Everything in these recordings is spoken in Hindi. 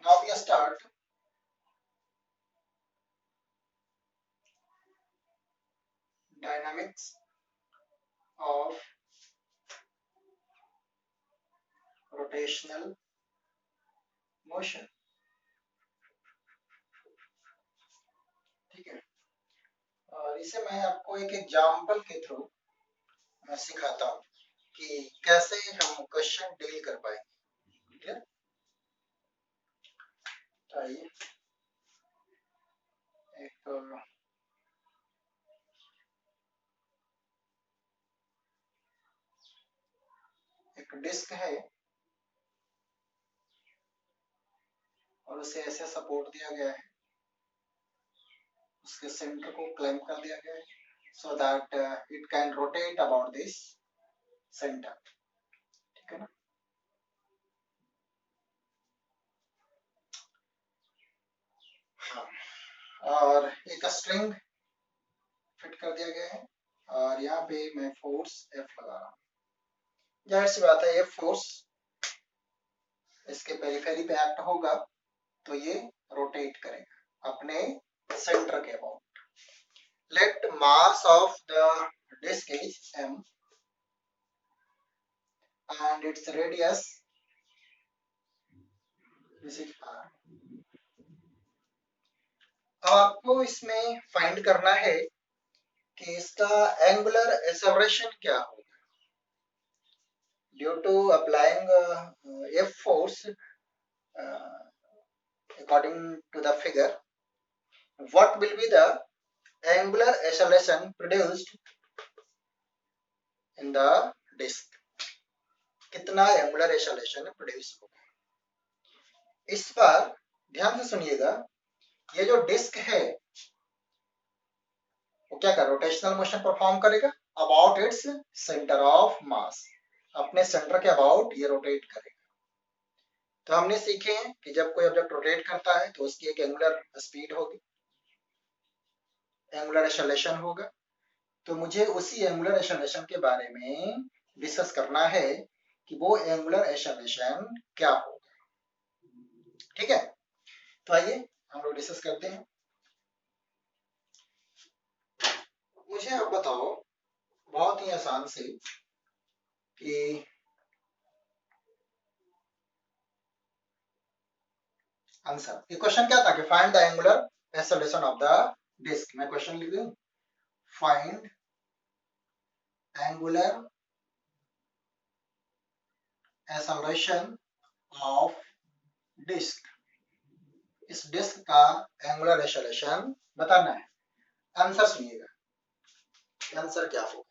Now we start. Dynamics of rotational motion. ठीक है, और इसे मैं आपको एक एग्जाम्पल के थ्रू सिखाता हूँ कि कैसे हम क्वेश्चन डील कर पाएंगे। ठीक है, आइए एक डिस्क है और उसे ऐसे सपोर्ट दिया गया है, उसके सेंटर को क्लैंप कर दिया गया है so that it can rotate about this centre. ठीक है ना, हाँ, और एक स्ट्रिंग फिट कर दिया गया है और यहाँ पे मैं फोर्स एफ लगा रहा हूँ। जाहिर सी बात है, ये फोर्स इसके पेरिफेरी पे एक्ट होगा तो ये रोटेट करेगा अपने सेंटर के about. Let mass of the disc is m and its radius is r। अब आपको इसमें फाइंड करना है कि इसका एंगुलर एक्सेलरेशन क्या होगा due to applying F force according to the figure. What will be the angular acceleration produced in the disk? कितना एंगुलर एक्सेलरेशन प्रोड्यूस होगा। इस बार ध्यान से सुनिएगा, ये जो डिस्क है वो क्या कर रोटेशनल मोशन परफॉर्म करेगा about its centre of mass, अपने सेंटर के अबाउट ये रोटेट करेगा। तो हमने सीखे हैं कि जब कोई ऑब्जेक्ट रोटेट करता है तो उसकी एक एंगुलर स्पीड होगी, एंगुलर एक्सेलरेशन होगा। तो मुझे उसी एंगुलर एक्सेलरेशन के बारे में डिस्कस करना है कि वो एंगुलर एक्सेलरेशन क्या होगा। ठीक है, तो आइए हम लोग डिस्कस करते हैं। मुझे अब बताओ बहुत ही आसान से कि आंसर, ये क्वेश्चन क्या था कि find the angular acceleration of the disc. मैं क्वेश्चन लिख दूं, find angular acceleration of disc. इस डिस्क का एंगुलर एक्सेलरेशन बताना है। आंसर सुनिएगा, आंसर क्या होगा।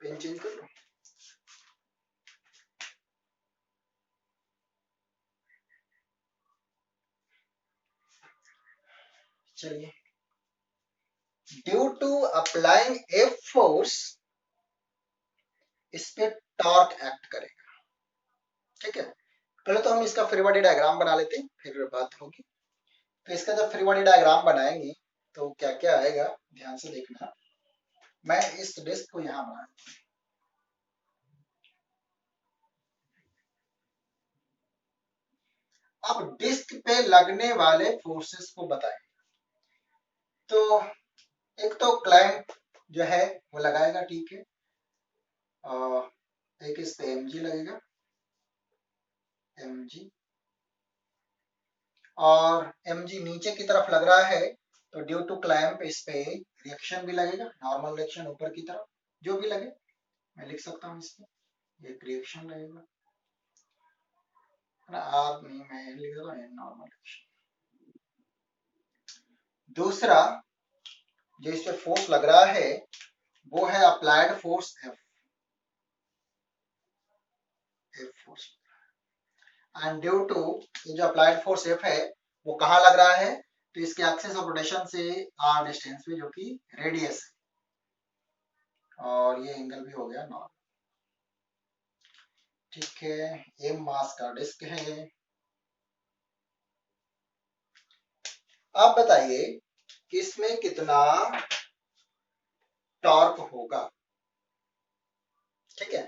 पेन चेंज कर लो। चलिए, due to applying F force इस पे टॉर्क एक्ट करेगा। ठीक है, पहले तो हम इसका फ्री बॉडी डायग्राम बना लेते हैं, फिर बात होगी। तो इसका जब फ्री बॉडी डायग्राम बनाएंगे तो क्या क्या आएगा ध्यान से देखना। मैं इस डिस्क को यहाँ बना, अब डिस्क पे लगने वाले फोर्सेस को बताएं। तो एक तो क्लैंप जो है वो लगाएगा, ठीक है, और एक इस पे mg लगेगा, mg, और mg नीचे की तरफ लग रहा है तो ड्यू टू क्लैंप इस पे रिएक्शन भी लगेगा, नॉर्मल रिएक्शन ऊपर की तरफ जो भी लगे मैं लिख सकता हूँ इसमें, एक रिएक्शन लगेगा ना, आर नहीं मैं लिख देता हूँ नॉर्मल रिएक्शन। दूसरा जो इस पे फोर्स लग रहा है वो है applied force F, force, and due to ये जो अप्लाइड फोर्स एफ है वो कहाँ लग रहा है तो इसके एक्सिस ऑफ रोटेशन से आर डिस्टेंस पे जो कि रेडियस है, और ये एंगल भी हो गया नॉर्मल। ठीक है, एम मास का डिस्क है। आप बताइए कि इसमें कितना टॉर्क होगा। ठीक है,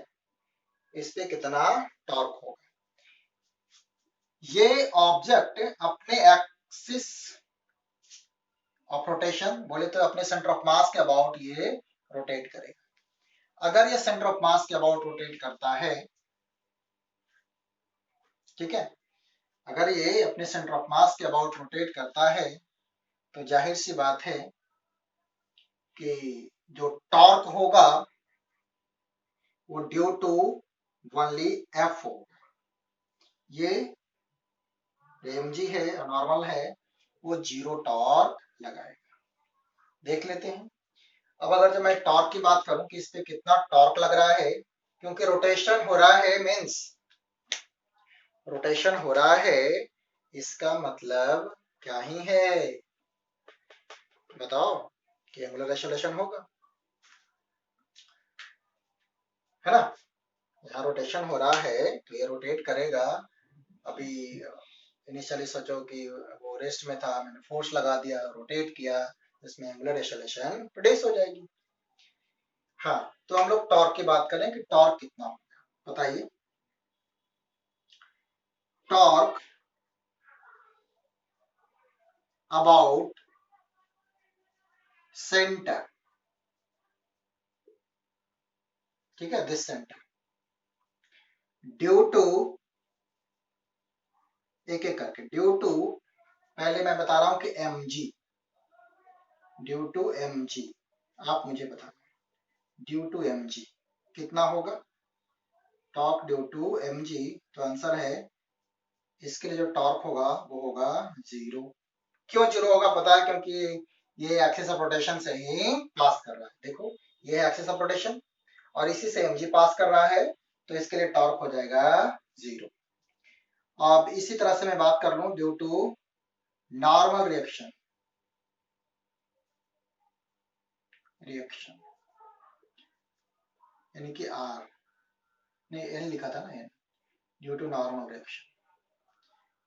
इस पे कितना टॉर्क होगा। ये ऑब्जेक्ट अपने एक्सिस ऑफ रोटेशन बोले तो अपने सेंटर ऑफ मास के अबाउट ये रोटेट करेगा। अगर ये सेंटर ऑफ मास के अबाउट रोटेट करता है, ठीक है, अगर ये अपने सेंटर ऑफ मास के अबाउट रोटेट करता है तो जाहिर सी बात है कि जो टॉर्क होगा वो ड्यू टू ओनली एफ होगा। ये mg है, नॉर्मल है, वो जीरो टॉर्क लगाएगा। देख लेते हैं। अब अगर जब मैं टॉर्क की बात करूं कि इस पे कितना टॉर्क लग रहा है, क्योंकि रोटेशन हो रहा है, मींस रोटेशन हो रहा है, इसका मतलब क्या ही है बताओ, कि एंगुलर एक्सेलरेशन होगा, है ना। यहाँ रोटेशन हो रहा है तो ये रोटेट करेगा। अभी इनिशियली सोचो कि वो रेस्ट में था, मैंने फोर्स लगा दिया, रोटेट किया, इसमें एंगुलर एक्सेलरेशन प्रोड्यूस हो जाएगी। हाँ, तो हम लोग टॉर्क की बात करें कि टॉर्क कितना होगा, बताइए। टॉर्क अबाउट सेंटर, ठीक है, दिस सेंटर, ड्यू टू, एक एक करके, ड्यू टू, पहले मैं बता रहा हूं कि mg, ड्यू टू mg, आप मुझे बताना ड्यू टू mg कितना होगा। टॉर्क ड्यू टू mg, तो आंसर है इसके लिए जो टॉर्क होगा वो होगा जीरो। क्यों जीरो होगा पता है, क्योंकि ये एक्सिस ऑफ रोटेशन से ही पास कर रहा है। देखो ये है एक्सिस ऑफ रोटेशन और इसी से mg पास कर रहा है, तो इसके लिए टॉर्क हो जाएगा जीरो। अब इसी तरह से मैं बात कर लूं ड्यू टू नॉर्मल रिएक्शन, यानी कि आर, नहीं एन लिखा था ना, N, due to normal reaction,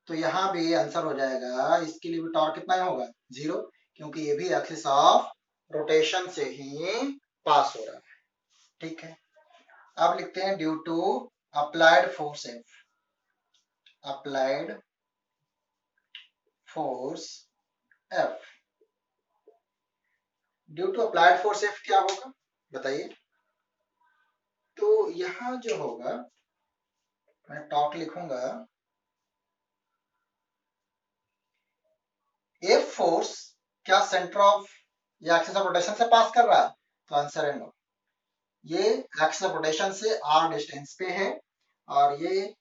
तो यहाँ भी आंसर हो जाएगा, इसके लिए भी टॉर्क कितना ही होगा, जीरो, क्योंकि ये भी एक्सिस ऑफ रोटेशन से ही पास हो रहा है। ठीक है, अब लिखते हैं due to applied force F, applied force F, due to applied force F क्या होगा बताइए। तो यहां जो होगा, मैं टॉर्क लिखूंगा, एफ फोर्स क्या सेंटर ऑफ या एक्सिस ऑफ रोटेशन से पास कर रहा है, तो आंसर है नो। ये एक्सिस ऑफ रोटेशन से आर डिस्टेंस पे है और ये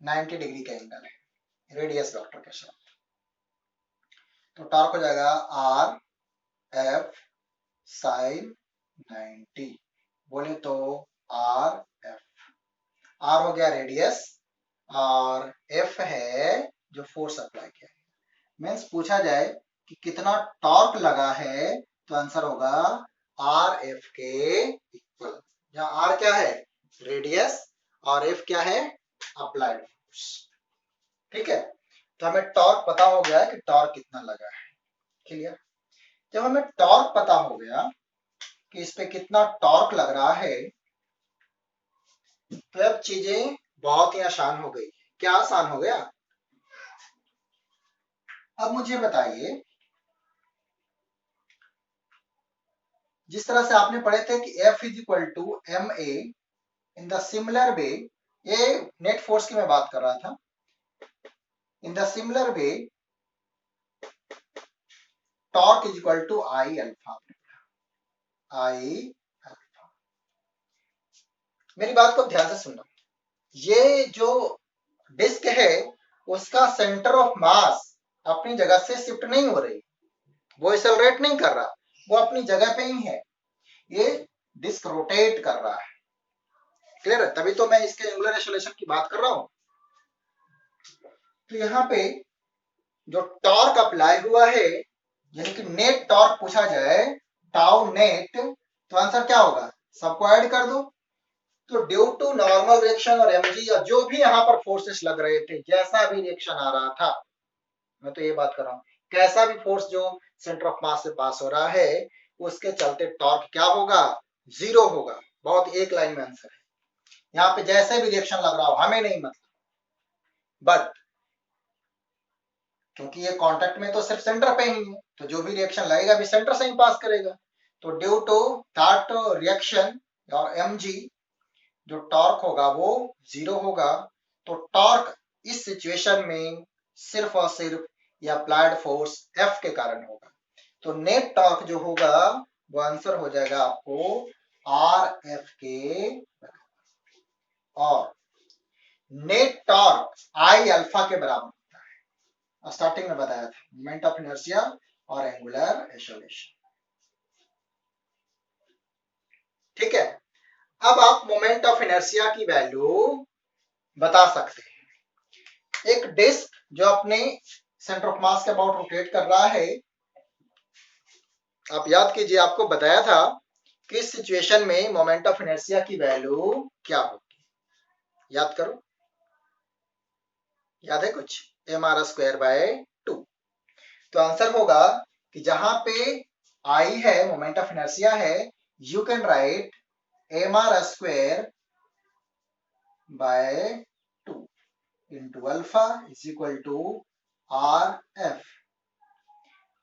90 डिग्री का एंगल है, रेडियस वेक्टर के साथ। तो टॉर्क हो जाएगा आर एफ साइन 90, बोले तो आर एफ, आर हो गया रेडियस और एफ है जो फोर्स अप्लाई किया है। मीन्स पूछा जाए कि कितना टॉर्क लगा है, तो आंसर होगा आर एफ के इक्वल, जहां आर क्या है रेडियस और एफ क्या है अप्लाइड फोर्स। ठीक है, तो हमें टॉर्क पता हो गया है कि टॉर्क कितना लगा है। क्लियर। जब हमें टॉर्क पता हो गया कि इस पे कितना टॉर्क लग रहा है, तो अब चीजें बहुत ही आसान हो गई। क्या आसान हो गया, अब मुझे बताइए, जिस तरह से आपने पढ़े थे कि F is equal to M A, in the similar way, ये नेट फोर्स की मैं बात कर रहा था, in the similar way torque is equal to I alpha, I alpha. मेरी बात को ध्यान से सुनना, ये जो डिस्क है उसका सेंटर ऑफ मास अपनी जगह से शिफ्ट नहीं हो रही, वो एक्सेलरेट नहीं कर रहा, वो अपनी जगह पे ही है, ये डिस्क रोटेट कर रहा है। क्लियर है, तभी तो मैं इसके एंगुलर एक्सेलरेशन की बात कर रहा हूं। तो यहाँ पे जो टॉर्क अप्लाई हुआ है, यानी कि नेट टॉर्क पूछा जाए, टाउ नेट, तो आंसर क्या होगा, सबको ऐड कर दो। तो ड्यू टू नॉर्मल रिएक्शन और एमजी या जो भी यहाँ पर फोर्सेस लग रहे थे, जैसा भी रिएक्शन आ रहा था, मैं तो ये बात कर रहा हूँ, कैसा भी फोर्स जो सेंटर ऑफ मास से पास हो रहा है, उसके चलते टॉर्क क्या होगा, जीरो होगा। बहुत एक लाइन में आंसर है। यहाँ पे जैसे भी रिएक्शन लग रहा हो हमें नहीं मतलब, बट क्योंकि ये कांटेक्ट में तो सिर्फ सेंटर पे ही है, तो जो भी रिएक्शन लगेगा भी सेंटर से ही पास करेगा। तो ड्यू टू दैट रिएक्शन और mg जो टॉर्क होगा वो 0 होगा। तो टॉर्क इस सिचुएशन में सिर्फ और सिर्फ ये अप्लाइड फोर्स F के कारण होगा। तो नेट टॉर्क जो होगा वो आंसर हो जाएगा आपको RF के, और नेट टॉर्क I अल्फा के बराबर होता है। स्टार्टिंग में बताया था मोमेंट ऑफ इनर्शिया और एंगुलर एक्सेलरेशन। ठीक है, अब आप मोमेंट ऑफ इनर्शिया की वैल्यू बता सकते हैं। एक डिस्क जो अपने सेंटर ऑफ मास के अबाउट रोटेट कर रहा है, आप याद कीजिए आपको बताया था कि इस सिचुएशन में मोमेंट ऑफ इनर्शिया की वैल्यू क्या होगी, याद करो, याद है कुछ? mr²/2। तो आंसर होगा कि जहां पे I है मोमेंट ऑफ इनर्शिया है, you can write mr²/2 into alpha is equal to RF।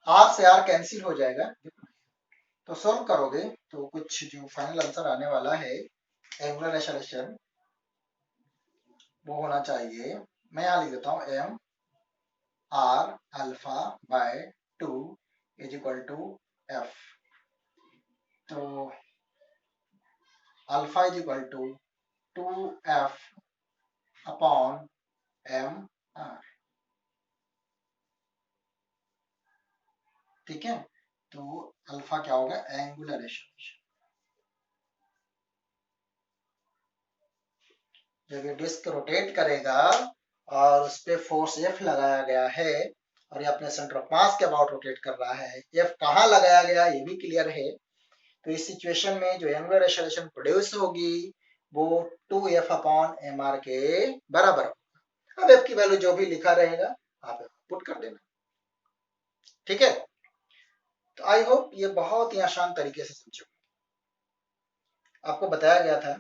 R से R कैंसिल हो जाएगा, तो सॉल्व करोगे तो कुछ जो फाइनल आंसर आने वाला है एंगुलर एक्सेलरेशन वो होना चाहिए, मैं यहाँ लिख देता हूँ mr∝/2 is equal to F। तो alpha is equal to 2F/mr। ठीक है, तो अल्फा क्या होगा? Angular acceleration. जब ये डिस्क रोटेट करेगा और उस पर फोर्स F लगाया गया है और ये अपने सेंटर ऑफ मास के अबाउट रोटेट कर रहा है, F कहाँ लगाया गया ये भी क्लियर है। तो इस सिचुएशन में जो एंगुलर एक्सेलरेशन प्रोड्यूस होगी वो 2F/mr के बराबर होगा। अब F की वैल्यू जो भी लिखा रहेगा आप पुट कर देना। ठीक है, तो आई होप ये बहुत ही आसान तरीके से समझो। आपको बताया गया था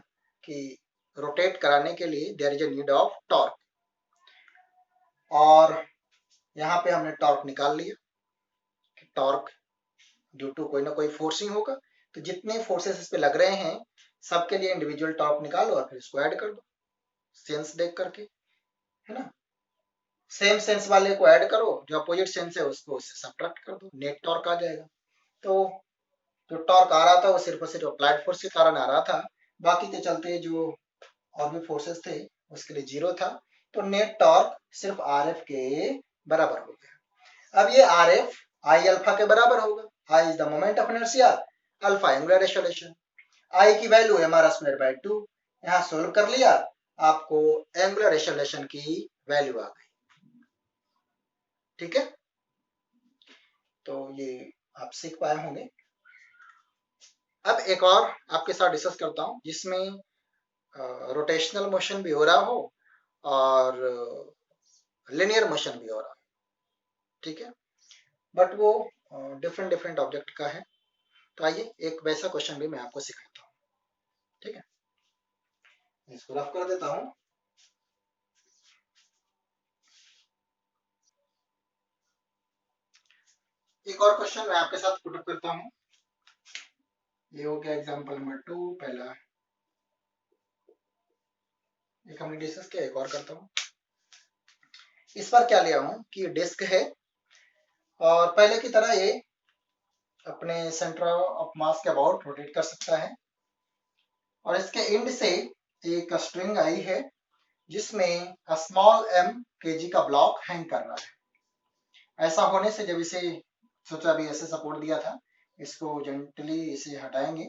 कि रोटेट कराने के लिए there is a need of torque, और यहाँ पे हमने टॉर्क निकाल लिया कि टॉर्क ड्यू टू कोई ना कोई फोर्सिंग होगा। तो जितने फोर्सेस इस पे लग रहे हैं सबके लिए इंडिविजुअल टॉर्क निकालो और फिर इसको ऐड कर दो सेंस देख करके, है ना। सेम सेंस वाले को ऐड करो, जो अपोजिट सेंस है उसको उससे सब्ट्रैक्ट कर दो, नेट टॉर्क आ जाएगा। तो जो टॉर्क आ रहा था वो सिर्फ और सिर्फ अप्लाइड फोर्स के कारण आ रहा था, बाकी के चलते जो और भी फोर्सेस थे उसके लिए 0 था। तो नेट टॉर्क सिर्फ RF के बराबर हो गया। अब ये RF I अल्फा के बराबर होगा। I is the moment of inertia, alpha angular acceleration. I की वैल्यू mr²/2, यहाँ सोल्व कर लिया, आपको एंगुलर एक्सेलरेशन की वैल्यू आ गई। ठीक है, तो ये आप सीख पाए होंगे। अब एक और आपके साथ डिस्कस करता हूँ जिसमें रोटेशनल मोशन भी हो रहा हो और लिनियर मोशन भी हो रहा हो। ठीक है, बट वो डिफरेंट डिफरेंट ऑब्जेक्ट का है। तो आइए एक वैसा क्वेश्चन भी मैं आपको सिखाता हूँ। ठीक है, इसको रफ कर देता हूँ। एक और क्वेश्चन मैं आपके साथ पुट अप करता हूँ। ये हो गया एग्जांपल नंबर 2 पहला, एक हमने डिस्कस किया, एक और करता हूँ। इस बार क्या लिया हूँ कि डिस्क है और पहले की तरह ये अपने सेंटर ऑफ मास के अबाउट रोटेट कर सकता है, और इसके एंड से एक स्ट्रिंग आई है जिसमें स्मॉल m kg का ब्लॉक हैंग कर रहा है। ऐसा होने से जब इसे सोचा अभी ऐसे सपोर्ट दिया था, इसको जेंटली इसे हटाएंगे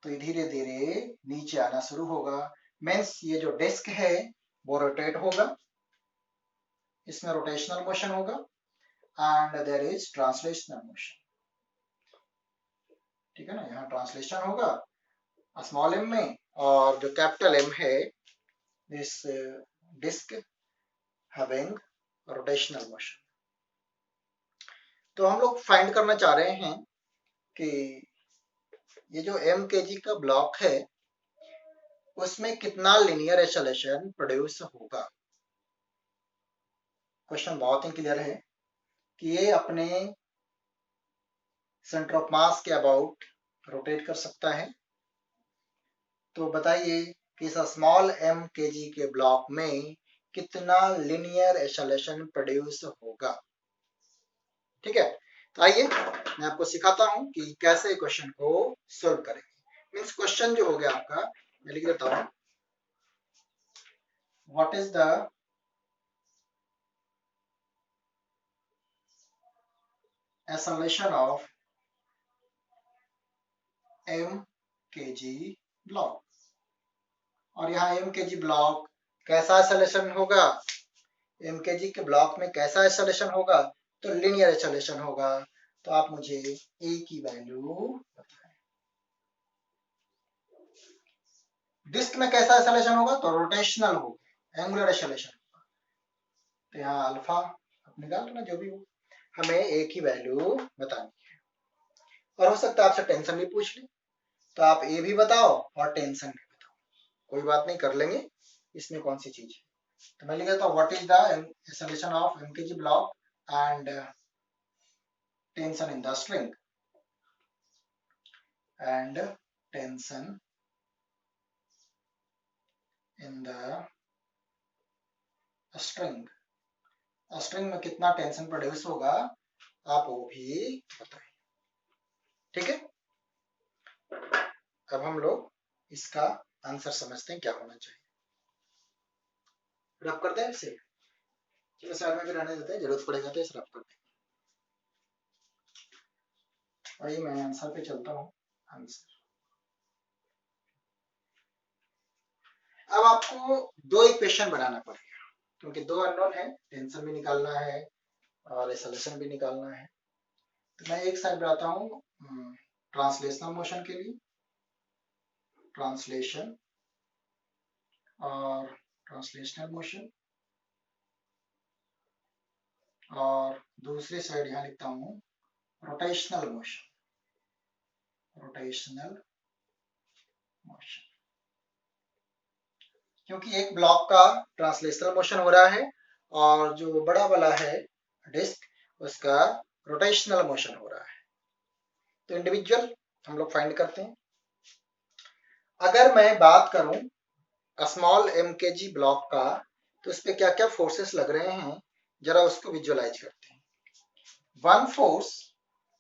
तो ये धीरे धीरे नीचे आना शुरू होगा। मीन्स ये जो डिस्क है वो रोटेट होगा, इसमें रोटेशनल मोशन होगा and there is translational motion. ठीक है ना, यहाँ ट्रांसलेशन होगा स्मॉल m में, और जो कैपिटल M है this disc having rotational motion. तो हम लोग फाइंड करना चाह रहे हैं कि ये जो m kg का ब्लॉक है उसमें कितना लीनियर एक्सेलरेशन प्रोड्यूस होगा। क्वेश्चन बहुत ही क्लियर है कि ये अपने सेंटर ऑफ मास के अबाउट रोटेट कर सकता है। तो बताइए कि इस स्मॉल m kg के ब्लॉक में कितना लीनियर एक्सेलरेशन प्रोड्यूस होगा। ठीक है, तो आइए मैं आपको सिखाता हूं कि कैसे क्वेश्चन को सोल्व करेंगे। मींस क्वेश्चन जो हो गया आपका, मैं लिख देता हूं, what is the acceleration of m kg block, और यहाँ m kg ब्लॉक कैसा एक्सेलरेशन होगा, m kg के ब्लॉक में कैसा एक्सेलरेशन होगा, तो लीनियर एक्सेलरेशन होगा। तो आप मुझे a की वैल्यू बताएं। डिस्क में कैसा एक्सेलरेशन होगा, तो रोटेशनल होगा, एंगुलर एक्सेलरेशन होगा। तो यहाँ अल्फा आप निकाल लो ना, जो भी हो, हमें a की वैल्यू बतानी है। और हो सकता है आपसे टेंशन भी पूछ ले, तो आप a भी बताओ और टेंशन भी बताओ, कोई बात नहीं, कर लेंगे, इसमें कौन सी चीज है। तो मैं लिख देता हूँ, what is the acceleration of m kg block and tension in the string, and tension in the string। String में कितना टेंशन प्रोड्यूस होगा आप वो भी बताएं। ठीक है, अब हम लोग इसका आंसर समझते हैं क्या होना चाहिए। रफ करते हैं इसे, चलो साइड में भी रहने देते हैं, जरूरत पड़ेगा तो इसे रफ करते हैं। आइए मैं आंसर पे चलता हूँ। आंसर, अब आपको दो इक्वेशन बनाना पड़ेगा, क्योंकि दो अननोन है, टेंशन भी निकालना है और एक्सेलरेशन भी निकालना है। तो मैं एक साइड बनाता हूँ ट्रांसलेशनल मोशन के लिए, ट्रांसलेशन और ट्रांसलेशनल मोशन, और दूसरी साइड यहाँ लिखता हूँ रोटेशनल मोशन, रोटेशनल मोशन। क्योंकि एक ब्लॉक का ट्रांसलेशनल मोशन हो रहा है और जो बड़ा वाला है डिस्क उसका रोटेशनल मोशन हो रहा है। तो इंडिविजुअल हम लोग फाइंड करते हैं। अगर मैं बात करूं स्मॉल m kg ब्लॉक का, तो उस पर क्या क्या फोर्सेस लग रहे हैं, जरा उसको विजुअलाइज करते हैं। One force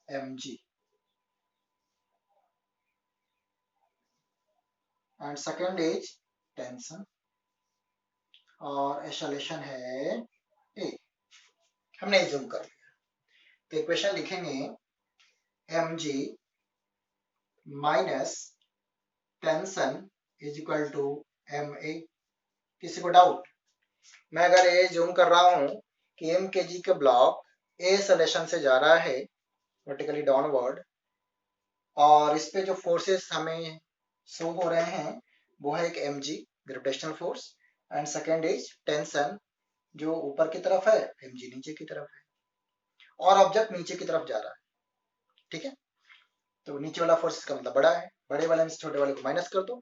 mg and second is tension और एक्सेलरेशन है a। हमने जूम कर लिया, तो इक्वेशन लिखेंगे mg minus tension is equal to ma। किसी को डाउट? मैं अगर ये जूम कर रहा हूं कि m kg का ब्लॉक a एक्सेलरेशन से जा रहा है वर्टिकली डाउनवर्ड, और इस पे जो फोर्सेस हमें शो हो रहे हैं वो है एक mg gravitational force and second is tension जो ऊपर की तरफ है, mg नीचे की तरफ है, और ऑब्जेक्ट नीचे की तरफ जा रहा है। ठीक है, तो नीचे वाला फोर्स का मतलब बड़ा है, बड़े वाले में से छोटे वाले को माइनस कर दो,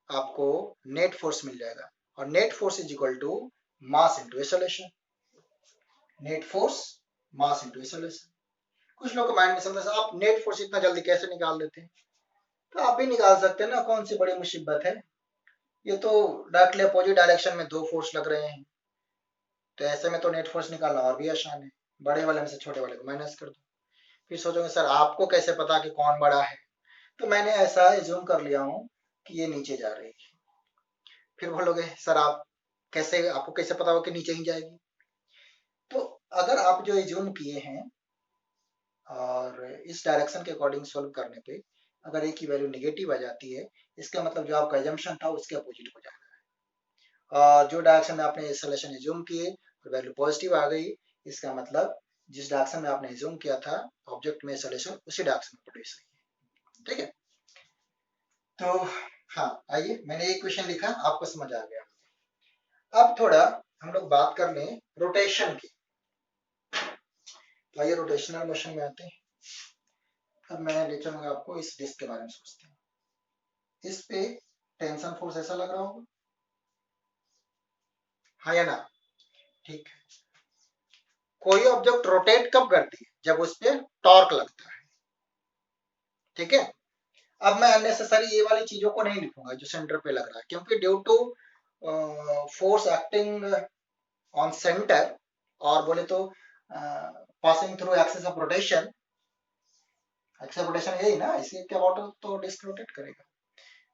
आपको नेट फोर्स मिल जाएगा, और net force is equal to mass into acceleration. Net force mass into acceleration. कुछ लोग को माइंड में समझ, आप नेट फोर्स इतना जल्दी कैसे निकाल देते हैं? तो आप भी निकाल सकते हैं ना, कौन सी बड़ी मुसीबत है। ये तो डायरेक्टली अपोजिट डायरेक्शन में दो फोर्स लग रहे हैं, तो ऐसे में तो नेट फोर्स निकालना और भी आसान है, बड़े वाले में से छोटे वाले को माइनस कर दो। फिर सोचोगे सर आपको कैसे पता कि कौन बड़ा है? तो मैंने ऐसा एज्यूम कर लिया हूँ कि ये नीचे जा रही है। फिर बोलोगे सर आप कैसे, आपको कैसे पता हो कि नीचे ही जाएगी? तो अगर आप जो एज्यूम किए हैं और इस डायरेक्शन के अकॉर्डिंग सोल्व करने पे अगर ए की वैल्यू नेगेटिव आ जाती है, इसका मतलब जो आपका एजम्पशन था उसके अपोजिट हो जाएगा। और जो डायरेक्शन में आपने एक्सेलरेशन एज्यूम किए और वैल्यू पॉजिटिव आ गई, इसका मतलब जिस डायरेक्शन में आपने एज्यूम किया था ऑब्जेक्ट में एक्सेलरेशन, उसी डायरेक्शन में प्रोड्यूस हुई है। ठीक है, तो हाँ आइए, मैंने एक क्वेश्चन लिखा, आपको समझ आ गया। अब थोड़ा हम लोग बात कर लें रोटेशन की। तो आइए रोटेशनल मोशन में आते हैं। अब मैं ले चलूंगा आपको इस डिस्क के बारे में सोचते हैं। इस पे टेंशन फोर्स ऐसा लग रहा होगा, हाँ या ना? ठीक है। कोई ऑब्जेक्ट रोटेट कब करती है? जब उस पर टॉर्क लगता है, ठीक है। अब मैं अननेसेसरी ये वाली चीजों को नहीं लिखूंगा जो सेंटर पे लग रहा है, क्योंकि due to force acting on centre, और बोले तो passing through axis of rotation, axis of rotation यही ना, इसके क्या वाटर तो डिस्क रोटेट करेगा,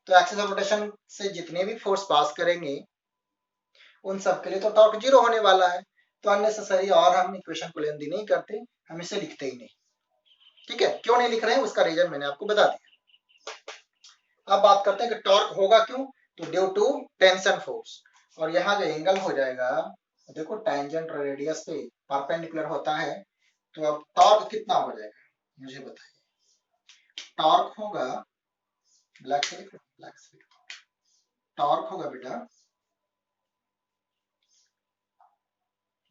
तो एक्सिस ऑफ रोटेशन से जितने भी फोर्स पास करेंगे उन सब के लिए तो टॉर्क जीरो होने वाला है, तो अननेसेसरी और हम इक्वेशन को लेंदी नहीं करते, हम इसे लिखते ही नहीं, ठीक है। क्यों नहीं लिख रहे हैं उसका रीजन मैंने आपको बता दिया। अब बात करते हैं कि टॉर्क होगा क्यों, तो ड्यू टू टेंशन फोर्स, और यहाँ जो एंगल हो जाएगा, देखो टेंजेंट और रेडियस पे परपेंडिकुलर होता है, तो अब टॉर्क कितना हो जाएगा मुझे बताइए। टॉर्क होगा, ब्लैक से लिखो, ब्लैक से लिखो, टॉर्क होगा बेटा,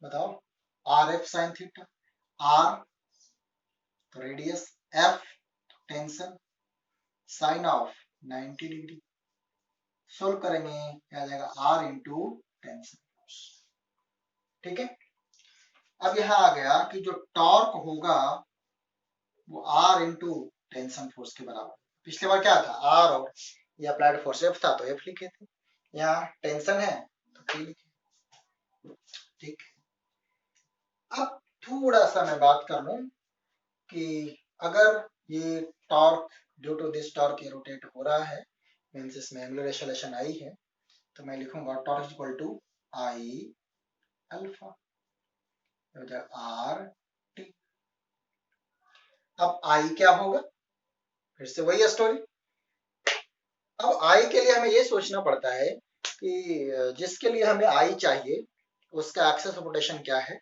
बताओ, R F sine theta, R तो radius, F tension, sine of 90 degree, solve करेंगे क्या आ जाएगा, आर इंटू टेंशन फोर्स, ठीक है। अब यहाँ आ गया कि जो टॉर्क होगा वो आर इंटू टेंशन फोर्स के बराबर। पिछले बार क्या था, आर और ये अप्लाइड फोर्स एफ था तो एफ लिखे थे, यहाँ टेंशन है तो टी लिखे, ठीक है। अब थोड़ा सा मैं बात कर लूं कि अगर ये torque due to this torque ये रोटेट हो रहा है, मींस इसमें एंगुलर एक्सेलरेशन आई है, तो मैं लिखूंगा torque is equal to I alpha R T. अब आई क्या होगा, फिर से वही स्टोरी। अब आई के लिए हमें ये सोचना पड़ता है कि जिसके लिए हमें आई चाहिए उसका एक्सिस ऑफ रोटेशन क्या है,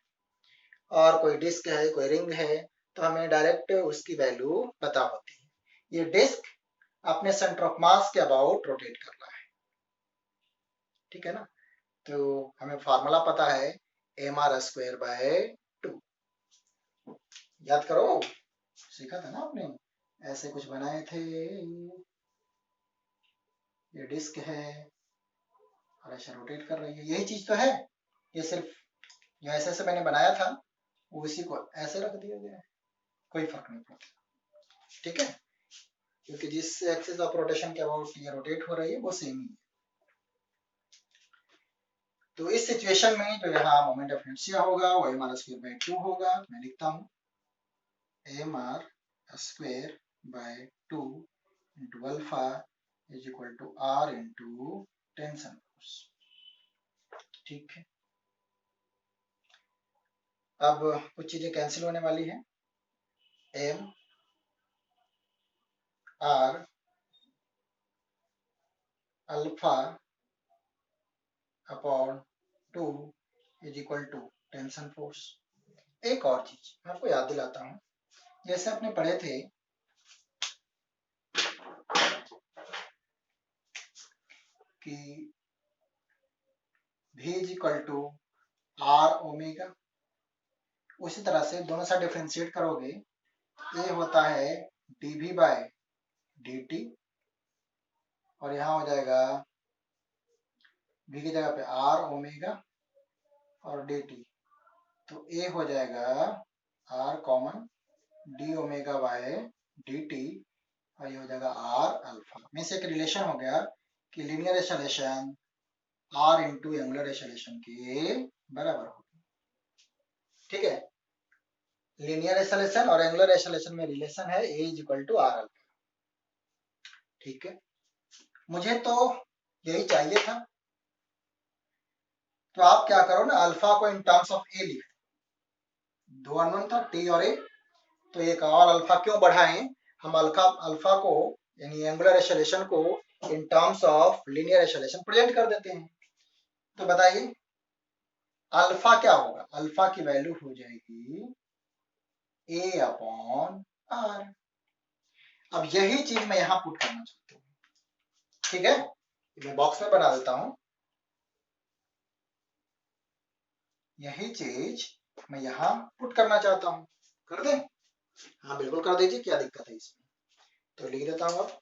और कोई डिस्क है कोई रिंग है तो हमें डायरेक्ट उसकी वैल्यू पता होती है। ये डिस्क अपने सेंटर ऑफ मास के अबाउट रोटेट कर रहा है, ठीक है ना, तो हमें फार्मूला पता है एम आर स्क्वायर बाय 2, याद करो सीखा था ना आपने, ऐसे कुछ बनाए थे, ये डिस्क है और ऐसे रोटेट कर रही है, यही चीज तो है, ये सिर्फ जो ऐसे ऐसे मैंने बनाया था वो इसी को ऐसे रख दिया गया है, कोई फर्क नहीं पड़ता, ठीक है, क्योंकि जिस एक्सिस ऑफ रोटेशन के अबाउट ये रोटेट हो रही है वो सेम ही है। तो इस सिचुएशन में जो यहाँ मोमेंट ऑफ इनर्शिया होगा वो एम आर स्क्वायर बाय 2 होगा, मैं लिखता हूँ M R square by 2 into alpha is equal to R into tension force, ठीक है। अब कुछ चीजें कैंसिल होने वाली है, M R alpha upon 2 is equal to tension force. एक और चीज मैं आपको याद दिलाता हूँ, जैसे आपने पढ़े थे कि v is equal to R omega, उसी तरह से दोनों साइड डिफरेंशिएट करोगे, ये होता है dv बाय dt, और यहाँ हो जाएगा v की जगह पे आर ओमेगा और dt, तो a हो जाएगा r common d omega by dt, और ये हो जाएगा r अल्फा, में से एक रिलेशन हो गया कि linear acceleration r into angular acceleration के बराबर होगी, ठीक है। लीनियर एक्सेलरेशन और एंगुलर एक्सेलरेशन में रिलेशन है a is equal to R alpha, ठीक है। मुझे तो यही चाहिए था, तो आप क्या करो ना, अल्फा को इन टर्म्स ऑफ ए लिख, दो अननोन था टी और ए, तो एक और अल्फा क्यों बढ़ाएं, हम अल्फा को यानी एंगुलर एक्सेलरेशन को in terms of linear acceleration present कर देते हैं, तो बताइए अल्फा क्या होगा, अल्फा की वैल्यू हो जाएगी a अपॉन आर। अब यही चीज मैं यहां पुट करना चाहता हूँ, ठीक है, मैं बॉक्स में बना देता हूं, यही चीज मैं यहां पुट करना चाहता हूं, कर दें, हाँ बिल्कुल कर दीजिए, क्या दिक्कत है इसमें, तो लिख देता हूं अब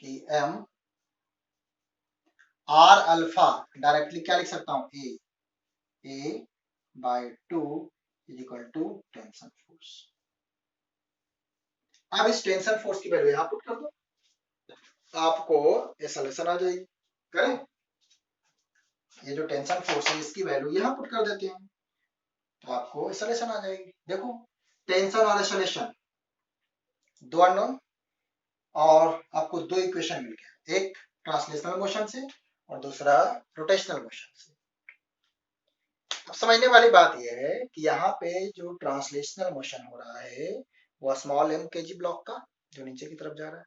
कि m r अल्फा डायरेक्टली क्या लिख सकता हूं, a by 2 is equal to tension force. अब इस टेंशन फोर्स की वैल्यू यहां पुट कर दो, आपको ये सॉल्यूशन आ जाएगी। करें, ये जो टेंशन फोर्स है इसकी वैल्यू यहां पुट कर देते हैं तो आपको सॉल्यूशन आ जाएगी। देखो टेंशन और एक्सेलरेशन दो अननोन और आपको दो इक्वेशन मिल गया, एक ट्रांसलेशनल मोशन से और दूसरा रोटेशनल मोशन से। अब समझने वाली बात यह है कि यहाँ पे जो ट्रांसलेशनल मोशन हो रहा है वो स्मॉल m kg ब्लॉक का जो नीचे की तरफ जा रहा है,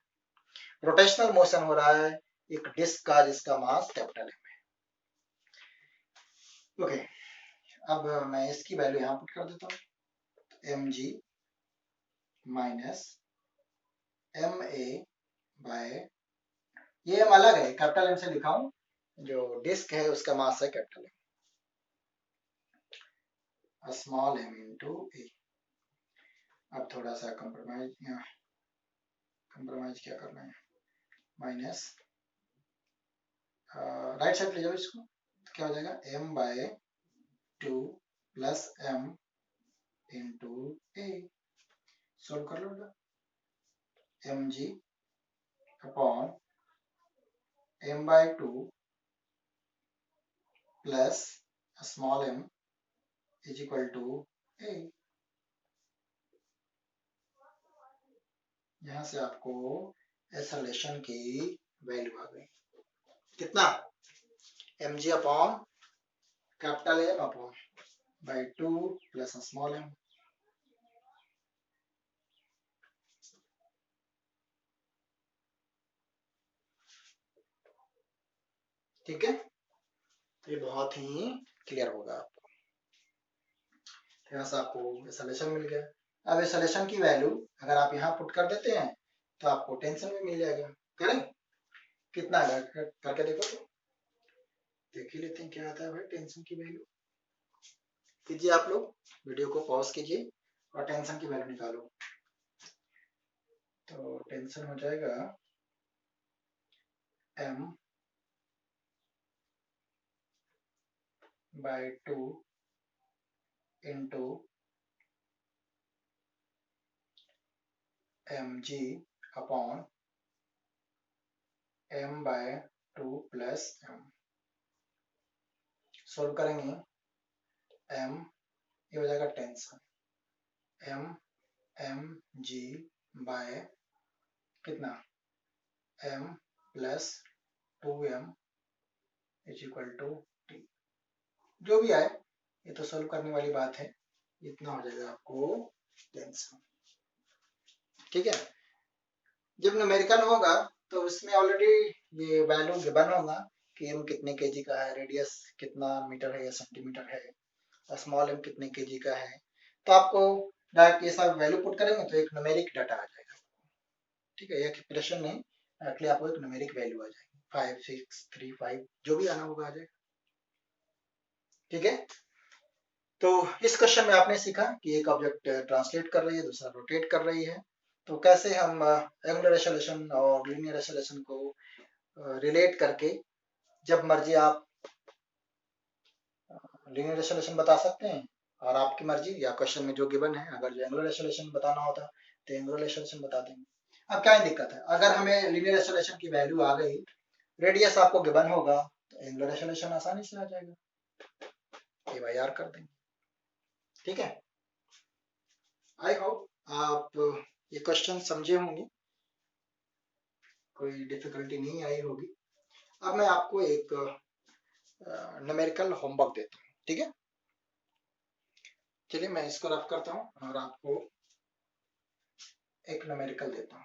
रोटेशनल मोशन हो रहा है एक डिस्क का जिसका मास कैपिटल M है। ओके, अब मैं इसकी वैल्यू यहाँ पुट कर देता हूँ, mg माइनस ma बाय, ये m अलग है, कैपिटल M से लिखा हूँ, जो डिस्क है उसका मास है capital M, small m into a. अब थोड़ा सा कंप्रोमाइज क्या करना है, माइनस राइट साइड ले जाओ इसको, तो क्या हो जाएगा m by 2 plus m into a. Solve कर लो बेटा, mg upon m by 2 plus small m is equal to a. यहाँ से आपको एक्सेलरेशन की वैल्यू आ गई, कितना, mg upon capital M upon bye 2 plus small m। ठीक है, ये बहुत ही क्लियर होगा आपको। यहाँ से आपको सॉल्यूशन मिल गया। अब इस सॉल्यूशन की वैल्यू अगर आप यहाँ पुट कर देते हैं तो आपको टेंशन भी मिल जाएगा। करें, कितना है करके देखो तो, देख ही लेते हैं क्या आता है भाई टेंशन की वैल्यू। कीजिए आप लोग, वीडियो को पॉज कीजिए और टेंशन की वैल्यू निकालो। तो टेंशन हो जाएगा m by 2 into mg upon m by 2 plus m। Solve करेंगे, m ये हो जाएगा टेंशन, mg बाय कितना m plus 2m is equal to t। जो भी आए ये तो सोल्व करने वाली बात है, इतना हो जाएगा आपको टेंशन। ठीक है, जब न्यूमेरिकल होगा तो उसमें ऑलरेडी ये वैल्यू गिवन होगा कि m कितने केजी का है, रेडियस कितना मीटर है या सेंटीमीटर है, स्मॉल m कितने केजी का है, तो आपको डायरेक्ट ये सब वैल्यू पुट करेंगे तो एक न्यूमेरिक डाटा आ जाएगा। ठीक है, एक एक्सप्रेशन नहीं, एक्चुअली आपको एक न्यूमेरिक वैल्यू आ जाएगी, 5 6 3 5 जो भी आना होगा आ जाएगा। ठीक है, तो इस क्वेश्चन में आपने सीखा कि एक ऑब्जेक्ट ट्रांसलेट कर रही है, दूसरा रोटेट कर रही है, तो कैसे हम एंगुलर एक्सेलरेशन और लीनियर एक्सेलरेशन को रिलेट करके जब मर्जी आप लीनियर एक्सेलरेशन बता सकते हैं और आपकी मर्जी या क्वेश्चन में जो गिवन है अगर जो एंगुलर एक्सेलरेशन बताना होता तो एंगुलर एक्सेलरेशन बता देंगे। अब क्या दिक्कत है, अगर हमें लीनियर एक्सेलरेशन की वैल्यू आ गई, रेडियस आपको गिवन होगा तो एंगुलर एक्सेलरेशन आसानी से आ जाएगा, AR कर देंगे। ठीक है, आई होप आप ये क्वेश्चन समझे होंगे, कोई डिफिकल्टी नहीं आई होगी। अब मैं आपको एक न्यूमेरिकल होमवर्क देता हूँ। ठीक है, चलिए मैं इसको रफ करता हूँ और आपको एक न्यूमेरिकल देता हूँ।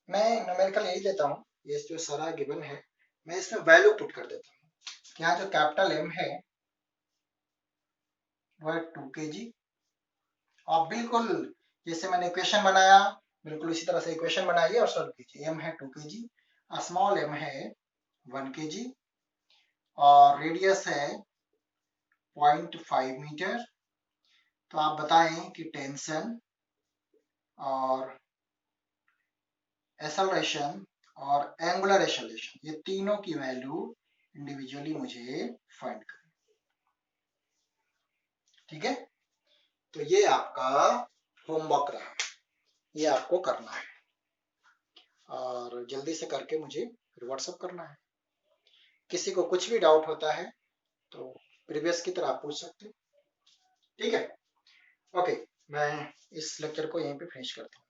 मैं न्यूमेरिकल यही देता हूँ ये जो सारा गिवन है मैं इसमें वैल्यू पुट कर देता हूँ। यहाँ जो कैपिटल M है वो है 2 kg। और बिल्कुल जैसे मैंने इक्वेशन बनाया बिल्कुल इसी तरह से इक्वेशन बनाइए और सॉल्व कीजिए। M है 2 kg, स्मॉल m है 1 kg और रेडियस है 0.5 मीटर। तो आप बताएं कि टेंशन और एक्सेलरेशन और एंगुलर एक्सेलरेशन ये तीनों की वैल्यू इंडिविजुअली मुझे फाइंड करनी। ठीक है, तो ये आपका होमवर्क रहा, ये आपको करना है और जल्दी से करके मुझे फिर व्हाट्सएप करना है। किसी को कुछ भी डाउट होता है तो प्रीवियस की तरह पूछ सकते हैं। ठीक है, ओके, मैं इस लेक्चर को यहीं पे फिनिश करता हूँ।